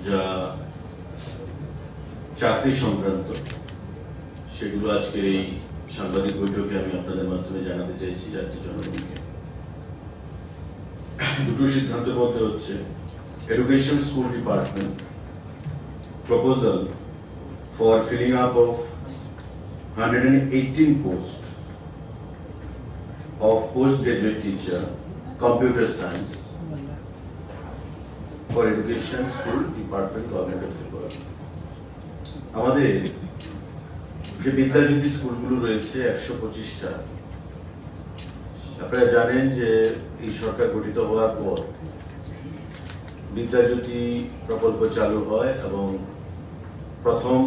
যা চাকরি সংক্রান্ত সেগুলো আজকের এই সাংবাদিক বৈঠকে আমি আপনাদের মাধ্যমে জানাতে চাইছি জাতীয় জনগণকে। দুটো সিদ্ধান্তের মধ্যে হচ্ছে education school department proposal for filling up of 118 posts of postgraduate teacher computer science for education school department government of Tripura। আমাদের যে বিদ্যাজ্যোতি স্কুলগুলো রয়েছে 125টা, আপনারা জানেন যে এই সরকার গঠিত হওয়ার পর বিদ্যাজ্যোতি প্রকল্প চালু হয় এবং প্রথম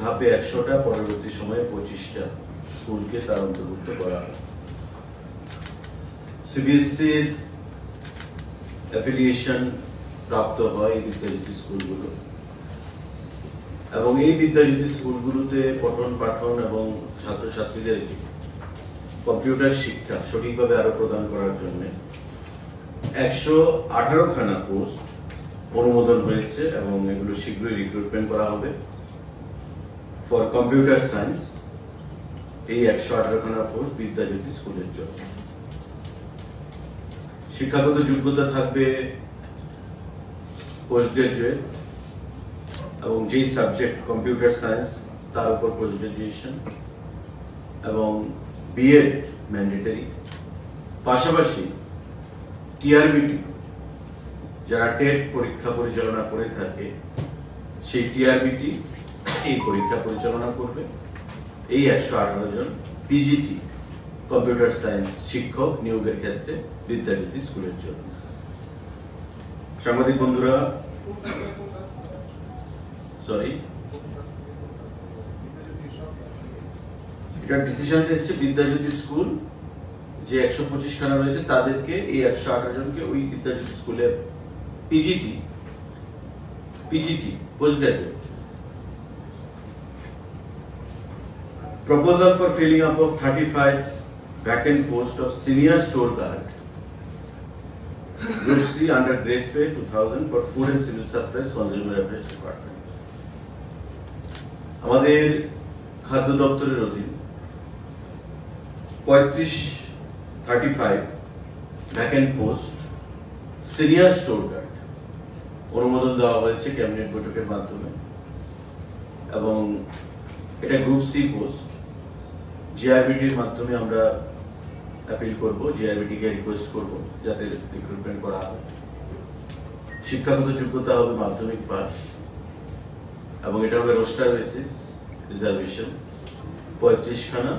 ধাপে 100টা, পরবর্তী সময়ে 25টা স্কুলকে তার অন্তর্ভুক্ত করা হয়। সিবিএসসির অ্যাফিলিয়েশন প্রাপ্ত হয় এই বিদ্যাজ্যোতি স্কুলগুলো এবং এই বিদ্যাজ্যোতি স্কুলগুলোতে পঠন পাঠন এবং ছাত্রছাত্রীদেরকে কম্পিউটার শিক্ষা সঠিকভাবে আরো প্রদান করার জন্য 118খানা পোস্ট অনুমোদন হয়েছে এবং এগুলো শীঘ্রই রিক্রুটমেন্ট করা হবে ফর কম্পিউটার সায়েন্স। এই 118খানা পোস্ট বিদ্যাজ্যোতি স্কুলের জন্য। শিক্ষাগত যোগ্যতা থাকবে পোস্ট গ্রাজুয়েট এবং যেই সাবজেক্ট কম্পিউটার সায়েন্স তার উপর পোস্ট গ্রাজুয়েশন এবং বিএড ম্যান্ডেটরি। পাশাপাশি টিআরবিটি যারা টেট পরীক্ষা পরিচালনা করে থাকে সেই টিআরবিটি এই পরীক্ষা পরিচালনা করবে। এই 118 জন পিজিটি কম্পিউটার সায়েন্স শিক্ষক নিয়োগের ক্ষেত্রে বিদ্যাজ্যোতি স্কুলের জন্য। সাংবাদিক বন্ধুরা, এটা ডিসিশন এসেছে বিদ্যাজ্যোতি স্কুল যে 125খানা রয়েছে তাদেরকে এই 118 জনকে ওই বিদ্যাজ্যোতি স্কুলের PGT post graduate proposal for filling up of 35 vacant posts of senior store guard Group C under grade pay 2000 for food and civil supplies consumer affairs department। আমাদের খাদ্য দপ্তরের অধীন 35 vacant post senior store guard অনুমোদন দেওয়া হয়েছে cabinet বৈঠকের মাধ্যমে এবং এটা গ্রুপ সি পোস্ট। জিআরবিটির মাধ্যমে আমরা অ্যাপিল করব, জিআরবিটিকে রিকোয়েস্ট করব যাতে রিক্রুটমেন্ট করা হয়। শিক্ষাগত যোগ্যতা হবে মাধ্যমিক পাস এবং এটা হবে রোস্টার বেসিস রিজার্ভেশন। 35খানা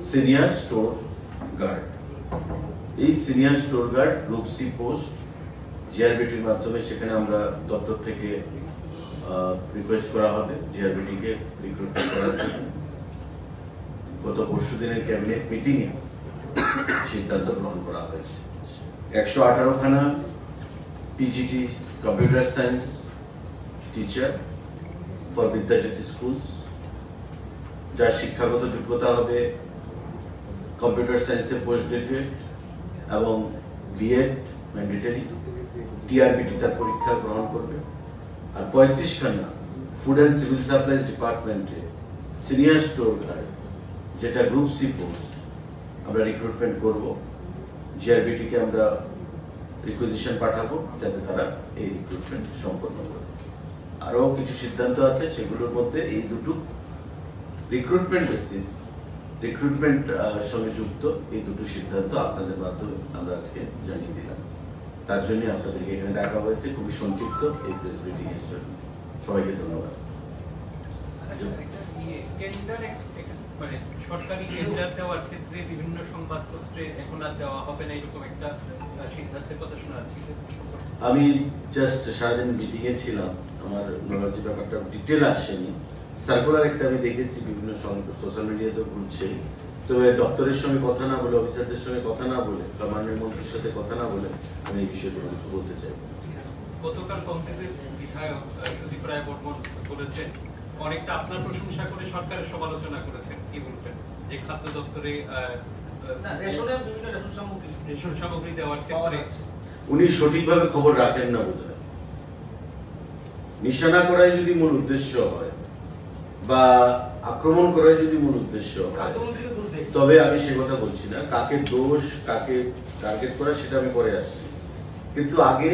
সিনিয়র স্টোর গার্ড। এই senior store guard group C post জিআরবিটির মাধ্যমে সেখানে আমরা দপ্তর থেকে রিকোয়েস্ট করা হবে জিআরবিটিকে রিক্রুটমেন্ট করার জন্য। গত পরশুদিনের ক্যাবিনেট মিটিংয়ে সিদ্ধান্ত গ্রহণ করা হয়েছে। 118খানা PGT computer science teacher for Vidyajyoti schools, যার শিক্ষাগত যোগ্যতা হবে কম্পিউটার সায়েন্সে পোস্ট গ্রাজুয়েট এবং বিএড ম্যান্ডেটরি। টিআরবিটি তার পরীক্ষা গ্রহণ করবে। আর 35খানা ফুড অ্যান্ড সিভিল সাপ্লাইজ ডিপার্টমেন্টে সিনিয়র স্টোর গার্ড যেটা গ্রুপ সি পোস্ট আমরা রিক্রুটমেন্ট করব। জিআরবিটিকে আমরা রিকুইজিশন পাঠাবো যাতে তারা এই রিক্রুটমেন্ট সম্পন্ন করে। আরও কিছু সিদ্ধান্ত আছে, সেগুলোর মধ্যে এই দুটো রিক্রুটমেন্ট বেসিস রিক্রুটমেন্ট সঙ্গে যুক্ত এই দুটো সিদ্ধান্ত আপনাদের মাধ্যমে আমরা আজকে জানিয়ে দিলাম। তার জন্য আপনাদেরকে এখানে ডাকা হয়েছে খুবই সংক্ষিপ্ত এই প্রেস ব্রিফিং এর জন্য। সবাইকে ধন্যবাদ। সরকারি টেন্ডার দেওয়ার ক্ষেত্রে বিভিন্ন সংবাদপত্রে এখন আর দেওয়া হবে না এরকম একটা সিদ্ধান্তের কথা শোনা যাচ্ছে। আমি জাস্ট সারাদিন মিটিং এ ছিলাম, আমার নলেজ ব্যাপারটা ডিটেল আসেনি। সার্কুলার একটা আমি দেখেছি বিভিন্ন সোশ্যাল মিডিয়াতে ঘুরছে, তবে দপ্তরের সঙ্গে কথা না বলে, অফিসারদের সঙ্গে কথা না বলে বা মাননীয় মন্ত্রীর সাথে কথা না বলে আমি এই বিষয়ে কোনো কিছু বলতে চাই। গতকাল কংগ্রেসের বিধায়ক সুদীপ রায় বর্মন বলেছেন, অনেকটা আপনার প্রশংসা করে সরকারের সমালোচনা করেছেন, কি বলবেন যে খাদ্য দপ্তরে রেশন সামগ্রী দেওয়ার ক্ষেত্রে উনি সঠিকভাবে খবর রাখেন না বোধহয়। নিশানা করাই যদি মূল উদ্দেশ্য হয় বা আক্রমণ করাই যদি মূল উদ্দেশ্য হয়, তবে আমি সে কথা বলছি না। কাকে দোষ, কাকে টার্গেট করা, সেটা আমি পরে আসছি। কিন্তু আগে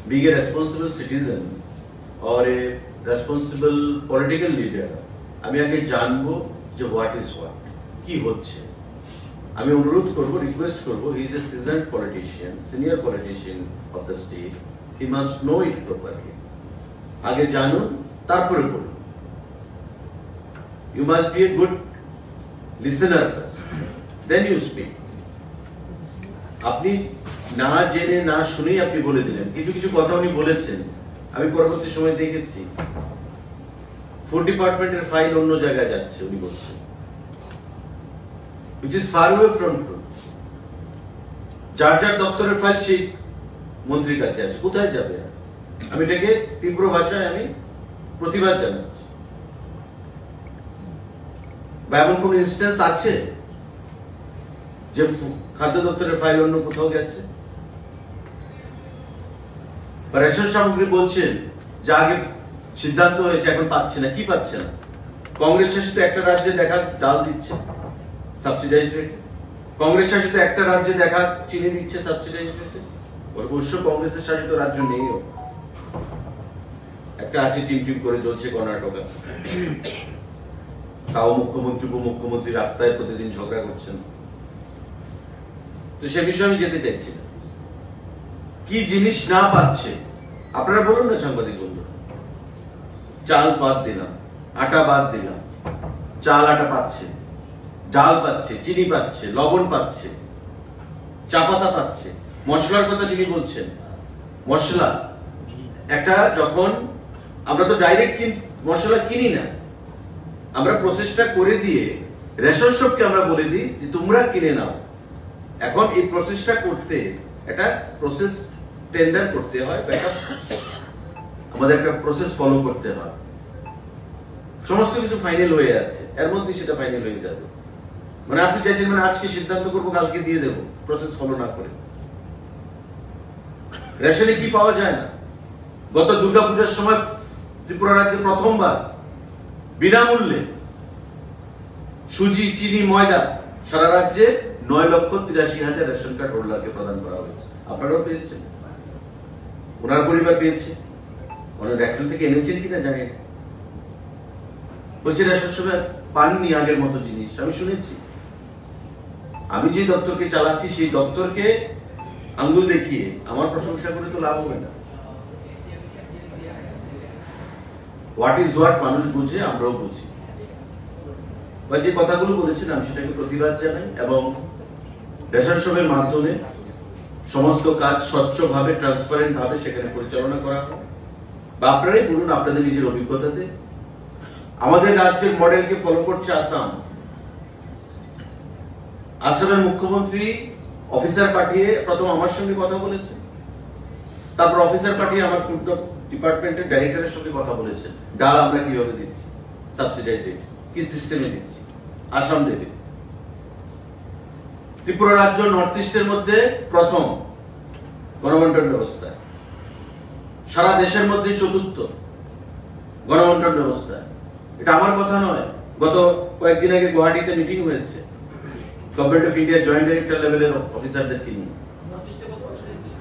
being a responsible citizen or a responsible political leader, আমি আগে জানবো যে what is what, কি হচ্ছে। আমি অনুরোধ করব, রিকোয়েস্ট করব, he is a seasoned politician, senior politician of the state, he must know it properly. আগে জানুন, তারপরে বলুন। You must be a good listener first, then you speak. আপনি না জেনে না শুনেই আপনি বলে দিলেন। কিছু কিছু কথা উনি বলেছেন, আমি পরবর্তী সময় দেখেছি ফুড ডিপার্টমেন্টের ফাইল অন্য জায়গায় যাচ্ছে উনি বলছেন, which is far away from truth. যার যার দপ্তরের ফাইল সেই মন্ত্রীর কাছে আছে, কোথায় যাবে? আমি এটাকে তীব্র ভাষায় আমি প্রতিবাদ জানাচ্ছি। বা এমন কোন ইনস্ট্যান্স আছে যে খাদ্য দপ্তরের ফাইল অন্য কোথাও গেছে? বা রেশন সামগ্রী বলছেন যে আগে সিদ্ধান্ত হয়েছে, এখন পাচ্ছে না। কি পাচ্ছে না? কংগ্রেস শাসিত একটা রাজ্যে দেখা ডাল দিচ্ছে সাবসিডাইজড রেটে, কংগ্রেস শাসিত একটা রাজ্যে দেখা চিনি দিচ্ছে সাবসিডাইজড রেটে। অবশ্য কংগ্রেসের শাসিত রাজ্য নেইও, একটা আছে টিম টিম করে চলছে কর্ণাটকা, তাও মুখ্যমন্ত্রী উপমুখ্যমন্ত্রী রাস্তায় প্রতিদিন ঝগড়া করছেন। তো সে বিষয়ে আমি যেতে চাইছি না। কি জিনিস না পাচ্ছে আপনারা বলুন না সাংবাদিক বন্ধু। চাল বাদ দিলাম, আটা বাদ দিলাম, চাল আটা পাচ্ছে, ডাল পাচ্ছে, চিনি পাচ্ছে, লবণ পাচ্ছে, চা পাতা পাচ্ছে। মশলার কথা যিনি বলছেন, মশলা একটা, যখন আমরা তো ডাইরেক্ট মশলা কিনি না, আমরা প্রসেসটা করে দিয়ে রেশন শপকে আমরা বলে দিই যে তোমরা কিনে নাও। এখন এই প্রসেসটা করতে একটা প্রসেস টেন্ডার করতে হয়, আমাদের একটা প্রসেস ফলো করতে হয়। সমস্ত কিছু ফাইনাল হয়ে আছে, এর মধ্যে সেটা ফাইনাল হয়ে যাবে। মানে আপনি চাইছেন মানে আজকে সিদ্ধান্ত করবো, কালকে দিয়ে দেবো, প্রসেস ফলো না করে। রেশনে কি পাওয়া যায় না? গত দুর্গাপূজার সময় ত্রিপুরা রাজ্যে প্রথমবার বিনামূল্যে সুজি, চিনি, ময়দা সারা রাজ্যে 9,83,000 রেশন কার্ড হোল্ডারকে প্রদান করা হয়েছে। আপনারাও পেয়েছেন, ওনার পরিবার পেয়েছে, ওনার একজন থেকে এনেছেন কিনা জানি না। বলছে রেশন সময় পাননি আগের মতো জিনিস, আমি শুনেছি। আমি যে দপ্তরকে চালাচ্ছি সেই দপ্তরকে আঙ্গুল দেখিয়ে আমার প্রশংসা করে তো লাভ হবে না। হোয়াট ইজ হোয়াট মানুষ বুঝে, আমরাও বুঝি। বা যে কথাগুলো বলেছেন আমি সেটাকে প্রতিবাদ জানাই, এবং রেশন শপের মাধ্যমে সমস্ত কাজ স্বচ্ছভাবে, ট্রান্সপারেন্ট ভাবে সেখানে পরিচালনা করা হয়। বা আপনারাই বলুন আপনাদের নিজের অভিজ্ঞতাতে। আমাদের রাজ্যের মডেলকে ফলো করছে আসাম। আসামের মুখ্যমন্ত্রী অফিসার পাঠিয়ে প্রথম আমার সঙ্গে কথা বলেছে, তারপর অফিসার পাঠিয়ে আমার ফুড ডিপার্টমেন্টের ডাইরেক্টরের সঙ্গে কথা বলেছেন। ডাল আমরা কিভাবে দিচ্ছি, সাবসিডাইজড রেট কি সিস্টেমে দিচ্ছি, আসাম দেবে। ত্রিপুরা রাজ্য নর্থ ইস্টের মধ্যে প্রথম গণবন্টন ব্যবস্থা, সারা দেশের মধ্যে চতুর্থ গণবন্টন ব্যবস্থা। এটা আমার কথা নয়, গত কয়েকদিন আগে গুয়াহাটিতে মিটিং হয়েছে government of India joint director লেভেলের অফিসারদেরকে নিয়ে।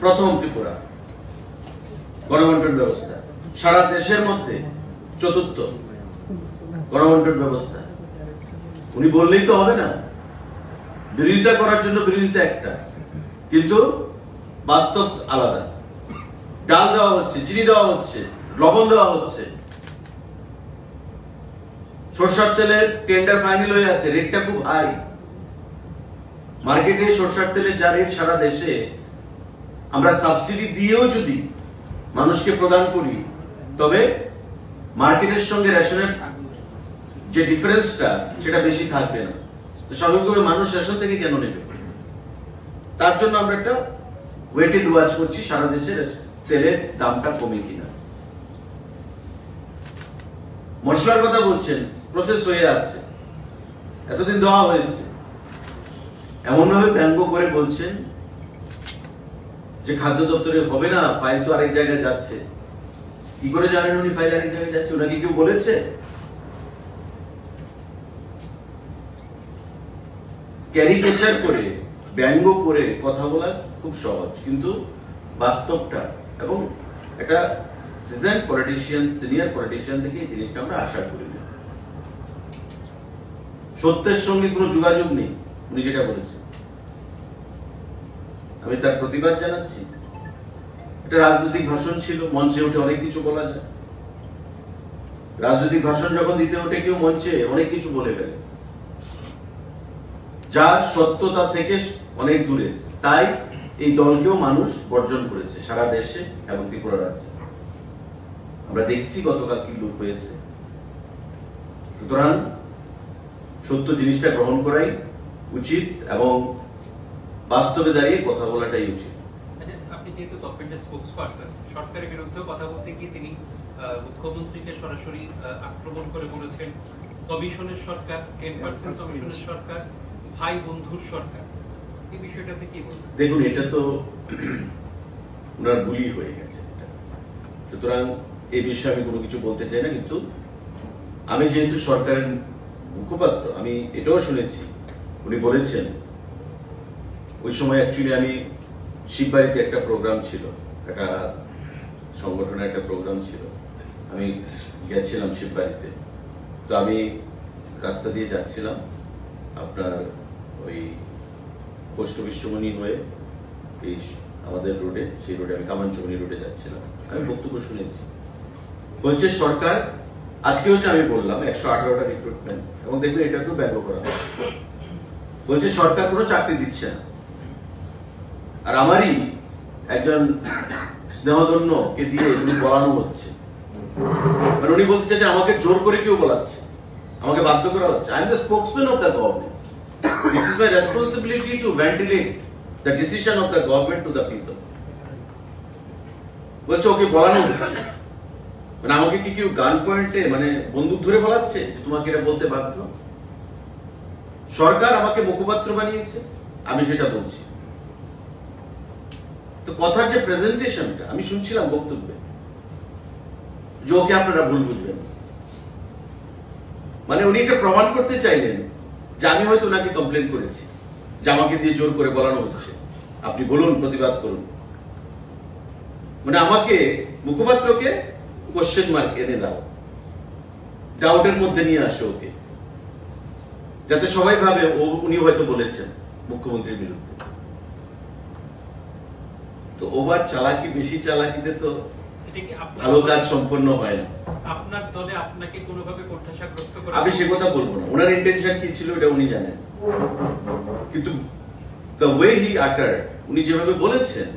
প্রথম ত্রিপুরা গণবন্টন ব্যবস্থা, সারা দেশের মধ্যে চতুর্থ গণবন্টন ব্যবস্থা। উনি বললেই তো হবে না, বিরোধিতা করার জন্য বিরোধিতা একটা, কিন্তু বাস্তব আলাদা। ডাল দেওয়া হচ্ছে, চিনি দেওয়া হচ্ছে, লবণ দেওয়া হচ্ছে। সরষের তেলের টেন্ডার ফাইনাল হয়ে আছে, রেটটা খুব হাই। মার্কেটে সরষের তেলের যা রেট সারা দেশে, আমরা সাবসিডি দিয়েও যদি মানুষকে প্রদান করি, তবে মার্কেটের সঙ্গে রেশনের যে ডিফারেন্সটা সেটা বেশি থাকবে না। তো স্বাভাবিকভাবে মানুষ রেশন থেকে কেন নেবে? তার জন্য আমরা একটা ওয়েটেড ওয়াচ করছি সারা দেশে তেলের দামটা কমে কিনা। মশলার কথা বলছেন, প্রসেস হয়ে আছে, এতদিন দেওয়া হয়েছে। এমন ভাবে ব্যঙ্গ করে বলছেন যে খাদ্য দপ্তরে হবে না, ফাইল তো আরেক জায়গায় যাচ্ছে। কি করে জানেন উনি ফাইল আরেক জায়গায় যাচ্ছে? ওনাকে কেউ বলেছে? ক্যারিকেচার করে, ব্যঙ্গ করে কথা বলা খুব সহজ, কিন্তু বাস্তবটা এবং একটা সিজন পলিটিশিয়ান, সিনিয়র পলিটিশিয়ান থেকে এই জিনিসটা আমরা আশা করি না। সত্যের সঙ্গে কোনো যোগাযোগ নেই উনি যেটা বলেছেন, আমি তার প্রতিবাদ জানাচ্ছি। এটা রাজনৈতিক ভাষণ ছিল, মঞ্চে উঠে অনেক কিছু বলা যায়। রাজনৈতিক ভাষণ যখন দিতে ওঠে কেউ মঞ্চে অনেক কিছু বলে ফেলে, যা সত্যতা থেকে অনেক দূরে। তাই এই দলকেও মানুষ বর্জন করেছে সারা দেশে এবং ত্রিপুরা রাজ্যে। আমরা দেখছি গতকাল কি লোক হয়েছে। সুতরাং সত্য জিনিসটা গ্রহণ করাই উচিত এবং বাস্তবে দাঁড়িয়ে কথা বলাটাই উচিত। আপনি যেহেতু গভর্নমেন্টের স্পোকসপারসন, সরকারের বিরুদ্ধে কথা বলতে গিয়ে তিনি মুখ্যমন্ত্রীকে সরাসরি আক্রমণ করে বলেছেন কমিশনের সরকার, 10% কমিশনের সরকার, ভাই বন্ধুর সরকার। এই বিষয়টাতে কি বলবেন? দেখুন, এটা তো ওনার ভুলই হয়ে গেছে। সুতরাং এই বিষয়ে আমি কোনো কিছু বলতে চাই না, কিন্তু আমি যেহেতু সরকারের মুখপাত্র, আমি এটাও শুনেছি উনি বলেছেন, ওই সময় অ্যাকচুয়ালি আমি শিববাড়িতে একটা প্রোগ্রাম ছিল, একটা সংগঠনের একটা প্রোগ্রাম ছিল, আমি গেছিলাম শিববাড়িতে। তো আমি রাস্তা দিয়ে যাচ্ছিলাম আপনার ওই পোস্ট অফিস চৌমনি হয়ে এই আমাদের রোডে, সেই রোডে আমি কামানচৌমনি রোডে যাচ্ছিলাম। আমি বক্তব্য শুনেছি, বলছে সরকার আজকে হচ্ছে, আমি বললাম 118টা রিক্রুটমেন্ট, এবং দেখবেন এটাকেও ব্যঙ্গ করা হয়। বলছে সরকার কোনো চাকরি দিচ্ছে না, আর আমারই একজন স্নেহধন্যকে দিয়ে এগুলো বলানো হচ্ছে। মানে উনি বলতে চাইছেন আমাকে জোর করে কেউ বলাচ্ছে, আমাকে বাধ্য করা হচ্ছে। I am the spokesman of the government. This is my responsibility to ventilate the decision of the government to the people. বলছে ওকে বলানো হচ্ছে, মানে আমাকে কি কেউ গান পয়েন্টে মানে বন্দুক ধরে বলাচ্ছে যে তোমাকে এটা বলতে বাধ্য? সরকার আমাকে মুখপাত্র বানিয়েছে, আমি সেটা বলছি। তো কথার যে প্রেজেন্টেশনটা আমি শুনছিলাম বক্তব্যে, যে ওকে আপনারা ভুল বুঝবেন, মানে উনি এটা প্রমাণ করতে চাইলেন যে আমি হয়তো ওনাকে কমপ্লেন করেছি, যে আমাকে দিয়ে জোর করে বলানো হচ্ছে, আপনি বলুন, প্রতিবাদ করুন। মানে আমাকে মুখপাত্রকে কোশ্চেন মার্ক এনে দাও, ডাউটের মধ্যে নিয়ে আসে ওকে, যাতে সবাই ভাবে উনি হয়তো বলেছেন মুখ্যমন্ত্রীর বিরুদ্ধে। তো ওভার চালাকি, বেশি চালাকিতে তো ভালো কাজ সম্পন্ন হয় না। আপনার দলে আপনাকে কোনোভাবে কোণঠাসাগ্রস্ত করা, আমি সে কথা বলবো না, ওনার ইন্টেনশন কি ছিল এটা উনি জানেন, কিন্তু দ্য ওয়ে হি আটার্ড, উনি যেভাবে বলেছেন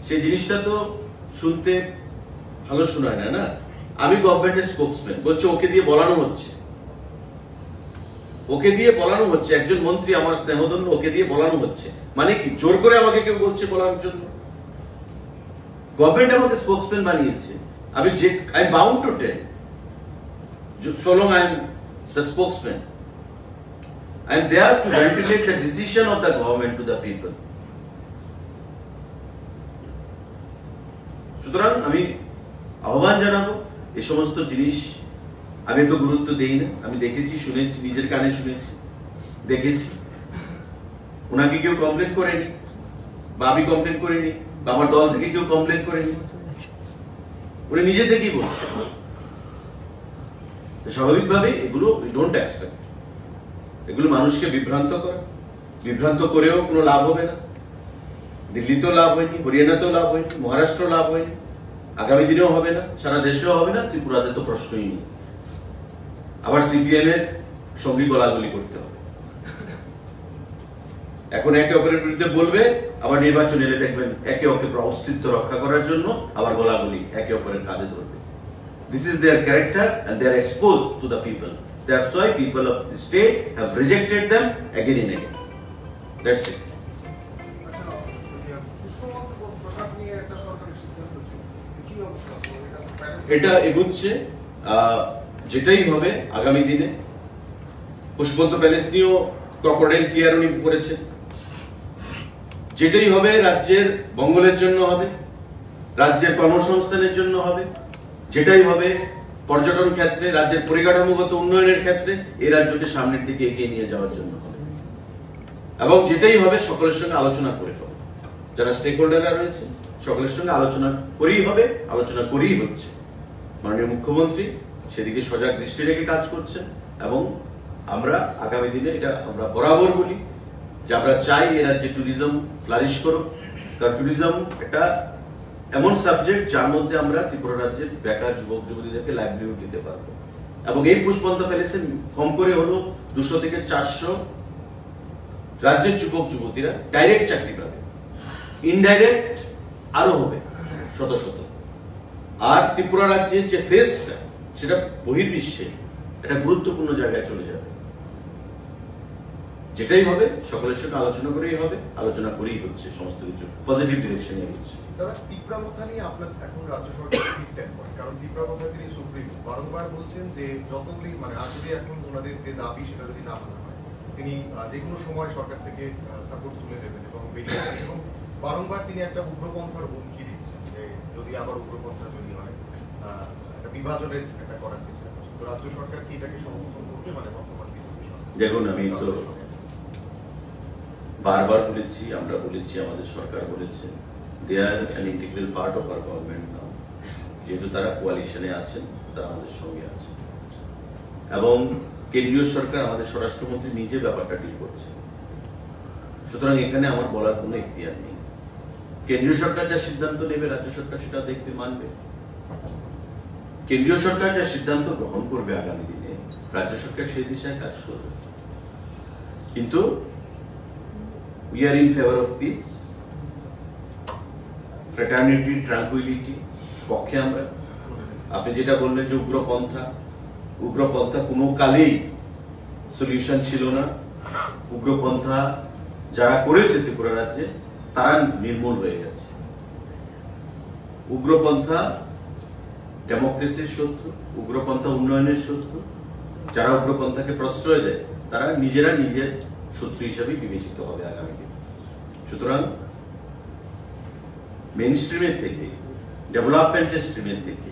সেই জিনিসটা তো শুনতে ভালো শোনায় না। না, আমি গভর্নমেন্টের স্পোকসম্যান, বলছে ওকে দিয়ে বলানো হচ্ছে, ওকে দিয়ে বলানো হচ্ছে, একজন মন্ত্রী আমার স্নেহধন্য, ওকে দিয়ে বলানো হচ্ছে। মানে কি জোর করে আমাকে কেউ বলছে বলার জন্য? গভর্নমেন্ট আমাকে স্পোকসম্যান বানিয়েছে, আমি যে I am bound to tell, so long I am the spokesman. I am there to ventilate the decision of the government to the people. সুতরাং আমি আহ্বান জানাবো, এই সমস্ত জিনিস আমি তো গুরুত্ব দেই না। আমি দেখেছি, শুনেছি, নিজের কানে শুনেছি, দেখেছি। ওনাকে কেউ কমপ্লেন করেনি, বা আমি কমপ্লেন করিনি, বা আমার দল থেকে কেউ কমপ্লেন করেনি, উনি নিজে থেকেই বলছেন। স্বাভাবিকভাবে এগুলো উই ডোন্ট এক্সপেক্ট, এগুলো মানুষকে বিভ্রান্ত করে, বিভ্রান্ত করেও কোনো লাভ হবে না। দিল্লিতেও লাভ হয়নি, হরিয়ানাতেও লাভ হয়নি, মহারাষ্ট্র লাভ হয়নি, আগামী দিনেও হবে না, সারা দেশেও হবে না, ত্রিপুরাতে তো প্রশ্নই নেই। আবার সিপিএম এর সঙ্গী গলাগলি করতে হবে। এখন একে অপরের বিরুদ্ধে বলবে, আবার নির্বাচন এলে দেখবেন একে অপরের অস্তিত্ব রক্ষা করার জন্য আবার গলাগলি একে অপরের কাঁধে ধরবে। This is their character and they are exposed to the people. That's why people of the state have rejected them again and again. That's it. এটা এগুচ্ছে, যেটাই হবে আগামী দিনে। পুষ্পবন্ত প্যালেস নিয়েও ক্রকোডাইল টিয়ার উনি করেছেন, যেটাই হবে রাজ্যের মঙ্গলের জন্য হবে, রাজ্যের কর্মসংস্থানের জন্য হবে, যেটাই হবে পর্যটন ক্ষেত্রে, রাজ্যের পরিকাঠামোগত উন্নয়নের ক্ষেত্রে এই রাজ্যকে সামনের দিকে এগিয়ে নিয়ে যাওয়ার জন্য হবে, এবং যেটাই হবে সকলের সঙ্গে আলোচনা করে হবে। যারা স্টেক হোল্ডাররা রয়েছে সকলের সঙ্গে আলোচনা করেই হবে, আলোচনা করেই হচ্ছে। মাননীয় মুখ্যমন্ত্রী সেদিকে সজাগ দৃষ্টি রেখে কাজ করছেন, এবং আমরা আগামী দিনে এটা আমরা বরাবর বলি যে আমরা চাই এ রাজ্যে ট্যুরিজম ফ্লারিশ করুক, কারণ ট্যুরিজম একটা এমন সাবজেক্ট যার মধ্যে আমরা ত্রিপুরা রাজ্যের বেকার যুবক যুবতীদেরকে লাইভলিহুড দিতে পারবো। এবং এই পুষ্পন্থা প্যালেসে কম করে হলো 200 থেকে 400 রাজ্যের যুবক যুবতীরা ডাইরেক্ট চাকরি পাবে, ইনডাইরেক্ট আরো হবে শত শত। আর ত্রিপুরা রাজ্যের যে ফেসটা সেটা বহির্বিশ্বে একটা গুরুত্বপূর্ণ জায়গায় চলে যাবে। যেটাই হবে সকলের সঙ্গে আলোচনা করেই হবে, আলোচনা করেই হচ্ছে, সমস্ত কিছু পজিটিভ ডিরেকশনে হচ্ছে। দাদা, ত্রিপুরা কথা নিয়ে আপনার এখন রাজ্য সরকার কি স্ট্যান্ড করে? কারণ ত্রিপুরা কথা তিনি সুপ্রিম বারংবার বলছেন যে যতগুলি আর যদি এখন ওনাদের যে দাবি সেটা যদি না মানা হয় তিনি যে কোনো সময় সরকার থেকে সাপোর্ট তুলে নেবেন এবং বেরিয়ে যাবেন, এবং বারংবার তিনি একটা উগ্রপন্থার হুমকি দিচ্ছেন যে যদি আবার উগ্রপন্থা তৈরি হয় একটা বিভাজনের একটা করার চেষ্টা করছে। তো রাজ্য সরকার কি এটাকে সমর্থন করবে? বর্তমান দেখুন, আমি তো বারবার বলেছি, আমরা বলেছি, আমাদের সরকার বলেছে, they are an integral part of our government now. যেহেতু তারা কোয়ালিশনে আছেন, তারা আমাদের সঙ্গে আছে, এবং কেন্দ্রীয় সরকার আমাদের স্বরাষ্ট্রমন্ত্রী নিজে ব্যাপারটা ডিল করছে। সুতরাং এখানে আমার বলার কোনো এখতিয়ার নেই। কেন্দ্রীয় সরকার যা সিদ্ধান্ত নেবে রাজ্য সরকার সেটা দেখতে মানবে। কেন্দ্রীয় সরকার যা সিদ্ধান্ত গ্রহণ করবে আগামী দিনে রাজ্য সরকার সেই দিশায় কাজ করবে। কিন্তু we are in favor of peace, fraternity, tranquility পক্ষে আমরা। আপনি যেটা বললেন যে উগ্রপন্থা কোনো কালেই সলিউশন ছিল না। উগ্রপন্থা যারা করেছে ত্রিপুরা রাজ্যে তারা নির্মূল হয়ে গেছে। উগ্রপন্থা ডেমোক্রেসির শত্রু, উগ্রপন্থা উন্নয়নের শত্রু। যারা উগ্রপন্থাকে প্রশ্রয় দেয় তারা নিজেরা নিজের শত্রু হিসাবে বিবেচিত হবে আগামী দিনে। সুতরাং মেইন স্ট্রিমে থেকে, ডেভেলপমেন্টের স্ট্রিমে থেকে,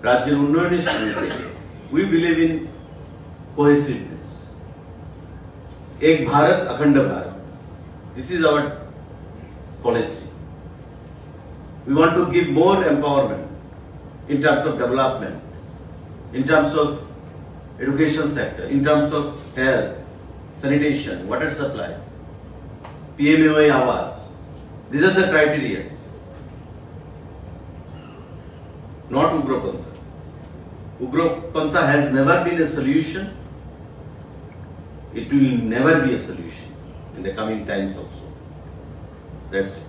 রাজ্যের উন্নয়নের স্ট্রিমে থেকে উই বিলিভ ইন কোহেসিভনেস। এক ভারত অখণ্ড Bharat, this is our policy. We want to give more empowerment in terms of development, in terms of education sector, in terms of health, sanitation, water supply, PMAY Awas. These are the criteria. Not Ugrapantha. Ugrapantha has never been a solution. It will never be a solution in the coming times also. That's it.